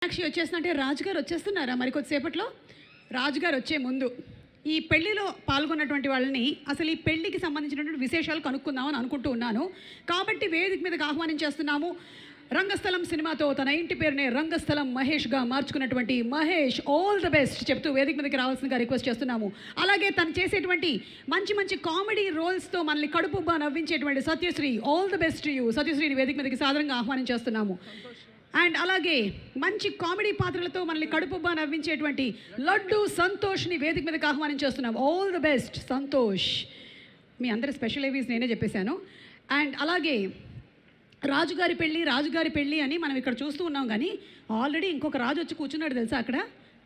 మీనాక్షి వచ్చేసినట్టే రాజుగారు వచ్చేస్తున్నారా మరి కొద్దిసేపట్లో? రాజుగారు వచ్చే ముందు ఈ పెళ్లిలో పాల్గొన్నటువంటి వాళ్ళని అసలు ఈ పెళ్లికి సంబంధించినటువంటి విశేషాలు కనుక్కుందామని అనుకుంటూ ఉన్నాను. కాబట్టి వేదిక మీదకి ఆహ్వానించేస్తున్నాము రంగస్థలం సినిమాతో తన ఇంటి పేరునే రంగస్థలం మహేష్గా మార్చుకున్నటువంటి మహేష్. ఆల్ ద బెస్ట్ చెప్తూ వేదిక మీదకి రావాల్సిందిగా రిక్వెస్ట్ చేస్తున్నాము. అలాగే తను చేసేటువంటి మంచి మంచి కామెడీ రోల్స్తో మనల్ని కడుపుబ్బా నవ్వించేటువంటి Satyasri. All the best you సత్యశ్రీని వేదిక మీదకి సాధారణంగా ఆహ్వానించేస్తున్నాము. అండ్ అలాగే మంచి కామెడీ పాత్రలతో మనల్ని కడుపుబ్బా నవ్వించేటువంటి లడ్డు సంతోష్ని వేదిక మీదకి ఆహ్వానించేస్తున్నాం. All the best Santosh. మీ అందరి స్పెషల్ ఏవీస్ నేనే చెప్పేశాను. అండ్ అలాగే రాజుగారి పెళ్ళి అని మనం ఇక్కడ చూస్తూ ఉన్నాం. కానీ ఆల్రెడీ ఇంకొక రాజు వచ్చి కూర్చున్నాడు తెలుసా అక్కడ.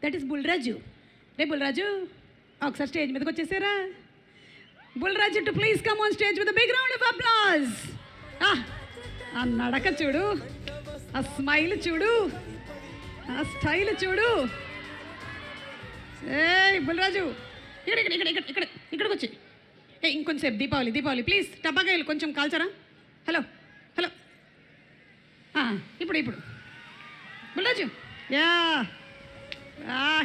That is Bulraju. రే బుల్రాజు, ఒకసారి స్టేజ్ మీదకి వచ్చేసారా? Bulraju too please come on stage with big round of applause. ఆ నడక చూడు, ఆ స్మైల్ చూడు, ఆ స్టైల్ చూడు. ఏ బుల్రాజు ఇక్కడ ఇక్కడ ఇక్కడ ఇక్కడ ఇక్కడికి వచ్చి ఇంకొంచెంసేపు దీపావళి ప్లీజ్ టపాకాయలు కొంచెం కాల్చరా. హలో హలో ఇప్పుడు బుల్రాజు యా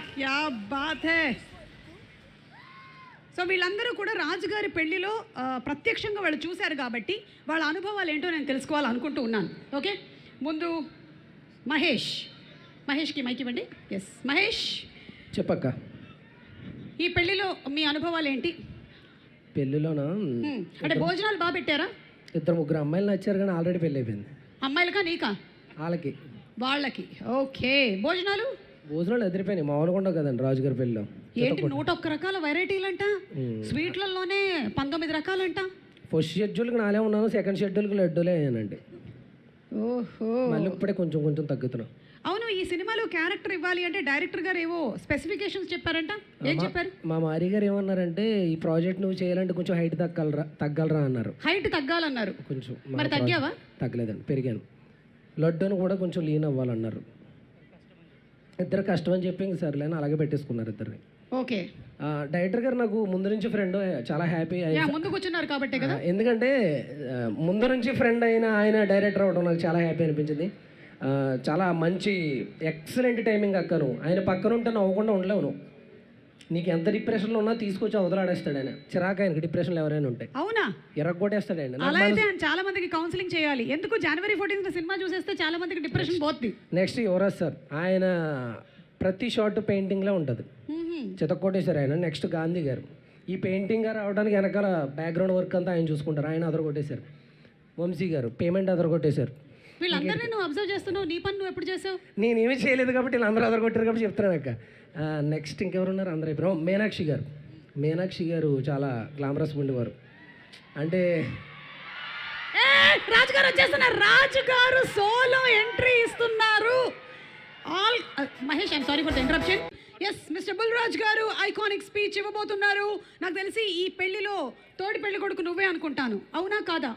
క్యా బాత్ హై. సో వీళ్ళందరూ కూడా రాజుగారి పెళ్లిలో ప్రత్యక్షంగా వాళ్ళు చూశారు కాబట్టి వాళ్ళ అనుభవాలు ఏంటో నేను తెలుసుకోవాలనుకుంటూ ఉన్నాను. ఓకే, ముందు మహేష్కి మైక్ ఇవ్వండి. ఎస్ మహేష్ చెప్పక్క, ఈ పెళ్లిలో మీ అనుభవాలు ఏంటి? పెళ్ళిలోనా అంటే భోజనాలు బాగా పెట్టారా? 2-3 అమ్మాయిలు నచ్చారు కానీ ఆల్రెడీ పెళ్ళి అయిపోయింది. అమ్మాయిలకా నీకా? వాళ్ళకి. ఓకే, భోజనాలు ఎదిరిపోయినాయి. మామూలుగా ఉండవు కదండి రాజుగారి పెళ్ళిలో. ఏంటి 101 రకాల వెరైటీలంట, స్వీట్లలోనే 19 రకాలంట. ఫస్ట్ షెడ్యూల్కి నాలే ఉన్నాను, సెకండ్ షెడ్యూల్కి లడ్డూలే అయ్యానండి. ఓహో, మళ్ళీ ఇప్పుడే కొంచెం తగ్గుతున్నాం. అవును, ఈ సినిమాలో క్యారెక్టర్ ఇవ్వాలి అంటే డైరెక్టర్ గారు ఏవో స్పెసిఫికేషన్స్ చెప్పారంట. ఏం చెప్పారు? మా మారి గారు ఏమన్నారంటే ఈ ప్రాజెక్ట్ నువ్వు చేయాలంటే కొంచెం హైట్ తగ్గలరా అన్నారు. హైట్ తగ్గాలన్నారు. కొంచెం. మరి తగ్గావా? తగ్గలేదండి, పెరిగాను. లడ్డూను కూడా కొంచెం లీన్ అవ్వాలన్నారు. ఇద్దరు కష్టం అని చెప్పి ఇంక సర్లేని అలాగే పెట్టేసుకున్నారు ఇద్దరిని. ఓకే, డైరెక్టర్ గారు నాకు ముందు నుంచి ఫ్రెండ్, చాలా హ్యాపీ. ముందు కూర్చున్నారు కాబట్టి కదా. ఎందుకంటే ముందు నుంచి ఫ్రెండ్ అయిన ఆయన డైరెక్టర్ అవడం నాకు చాలా హ్యాపీ అనిపించింది. చాలా మంచి ఎక్సలెంట్ టైమింగ్ అక్కను. ఆయన పక్కన ఉంటే నవ్వకుండా ఉండలేవు నువ్వు. నీకు ఎంత డిప్రెషన్లో ఉన్నా తీసుకొచ్చి అవతలాడేస్తాడు ఆయన. చిరాకు ఆయనకి డిప్రెషన్లో ఎవరైనా ఉంటే. అవునా? ఎర్రగొట్టేస్తాడు ఆయన. అలా అయితే చాలా మందికి కౌన్సిలింగ్ చేయాలి. ఎందుకు జనవరి 14 సినిమా చూసేస్తే చాలా మందికి డిప్రెషన్ పోతుంది. నెక్స్ట్ యువరాజ్ సార్, ఆయన ప్రతి షార్ట్ పెయింటింగ్లో ఉంటుంది. చితక్కొట్టేశారు ఆయన. నెక్స్ట్ గాంధీ గారు, ఈ పెయింటింగ్ గారు రావడానికి వెనకాల బ్యాక్గ్రౌండ్ వర్క్ అంతా ఆయన చూసుకుంటారు. ఆయన అదరగొట్టేశారు. వంశీ గారు పేమెంట్ అదరగొట్టేశారు. వీళ్ళందరినీ నువ్వు అబ్జర్వ్ చేస్తున్నావు, నీ పని నువ్వు ఎప్పుడు చేసావు? నేనేమీ చేయలేదు కాబట్టి వీళ్ళందరూ అదరగొట్టారు కాబట్టి చెప్తున్నాను అక్క. నెక్స్ట్ ఇంకెవరున్నారు? అందరూ అయిపోయారు. మీనాక్షి గారు చాలా గ్లామరస్ ఉండేవారు. అంటే రాజుగారు వచ్చేస్తున్నారు. రాజుగారు సోలో ఎంట్రీ ఇస్తున్నారు. Mahesh, I'm sorry for the interruption. Yes, mister Bulraj గారు ఐకానిక్ స్పీచ్ ఇవ్వబోతున్నారు. నాకు తెలిసి ఈ పెళ్లిలో తోడి పెళ్లి కొడుకు నువ్వే అనుకుంటాను. అవునా కాదా?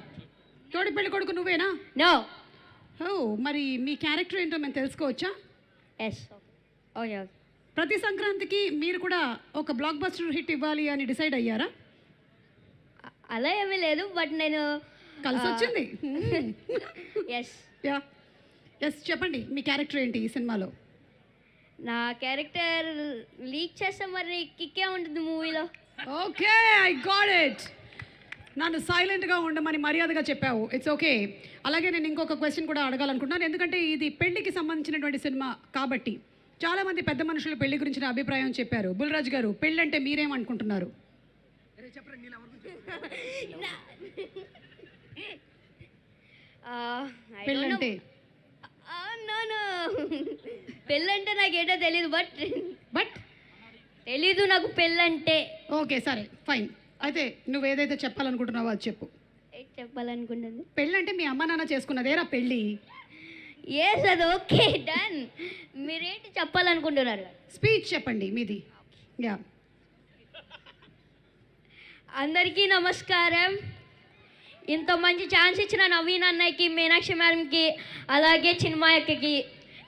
తోడి పెళ్లి కొడుకు నువ్వేనా? నో. మరి మీ క్యారెక్టర్ ఏంటో మేము తెలుసుకోవచ్చా? ఎస్. ప్రతి సంక్రాంతికి మీరు కూడా ఒక బ్లాక్ బస్టర్ హిట్ ఇవ్వాలి అని డిసైడ్ అయ్యారా? అలా ఏమీ లేదు, బట్ నేను కలిసి వచ్చింది. ఎస్, చెప్పండి మీ క్యారెక్టర్ ఏంటి ఈ సినిమాలో? నా క్యారెక్టర్ లీక్ చేస్తే మరి కిక్కే ఉంటుంది మూవీలో. Okay, I got it. నన్ను సైలెంట్గా ఉండమని మర్యాదగా చెప్పావు. It's okay. అలాగే నేను ఇంకొక క్వశ్చన్ కూడా అడగాలనుకుంటున్నాను. ఎందుకంటే ఇది పెళ్లికి సంబంధించినటువంటి సినిమా కాబట్టి చాలామంది పెద్ద మనుషులు పెళ్లి గురించిన అభిప్రాయం చెప్పారు. బుల్రాజ్ గారు, పెళ్ళి అంటే మీరేమనుకుంటున్నారు? పెళ్ళంటే పెళ్ళంటే నాకేటో తెలీదు, బట్ తెలీదు నాకు పెళ్ళంటే. ఓకే సరే ఫైన్. అయితే నువ్వు ఏదైతే చెప్పాలనుకుంటున్నావో అది చెప్పు. చెప్పాలనుకుంటుంది పెళ్ళంటే మీ అమ్మ నాన్న చేసుకున్నదేరా పెళ్ళి. ఎస్, అది ఓకే, డన్. మీరేంటి చెప్పాలనుకుంటున్నారు? స్పీచ్ చెప్పండి మీది. యా, అందరికీ నమస్కారం. ఇంత మంచి ఛాన్స్ ఇచ్చిన నవీన్ అన్నయ్యకి, మీనాక్షి మేడంకి, అలాగే చిన్మయక్కకి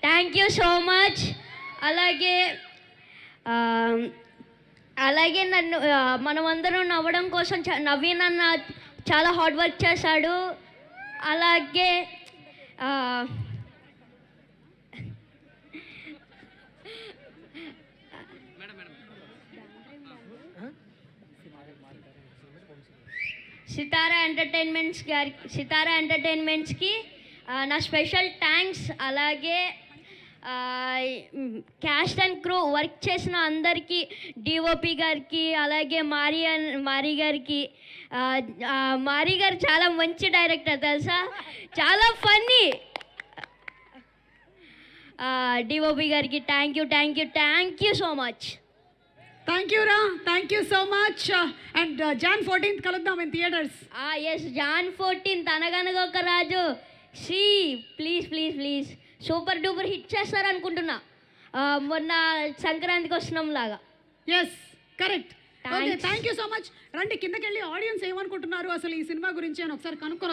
థ్యాంక్ యూ సో మచ్. అలాగే నన్ను మనమందరం నవ్వడం కోసం నవీన్ అన్న చాలా హార్డ్ వర్క్ చేశాడు. అలాగే సితారా ఎంటర్టైన్మెంట్స్కి నా స్పెషల్ థ్యాంక్స్. అలాగే క్యాస్ట్ అండ్ క్రూ వర్క్ చేసిన అందరికీ, డిఓపి గారికి, అలాగే మారీ గారికి. మారీ గారు చాలా మంచి డైరెక్టర్ తెలుసా, చాలా ఫన్నీ. డిఓపి గారికి thank you so much. Thank you రా, thank you so much. And Jan 14th కలుద్దాం ఇన్ థియేటర్స్. ఎస్, జాన్ 14 అనగనగా ఒక రాజు. ప్లీజ్ సూపర్ డూపర్ హిట్ చేస్తారు అనుకుంటున్నా, మొన్న సంక్రాంతికి వస్తున్నాం లాగా. Yes, correct. Okay, Thanks. Thank you so much. రండి కిందకి వెళ్ళి ఆడియన్స్ ఏమనుకుంటున్నారు అసలు ఈ సినిమా గురించి అని ఒకసారి కనుక్కొని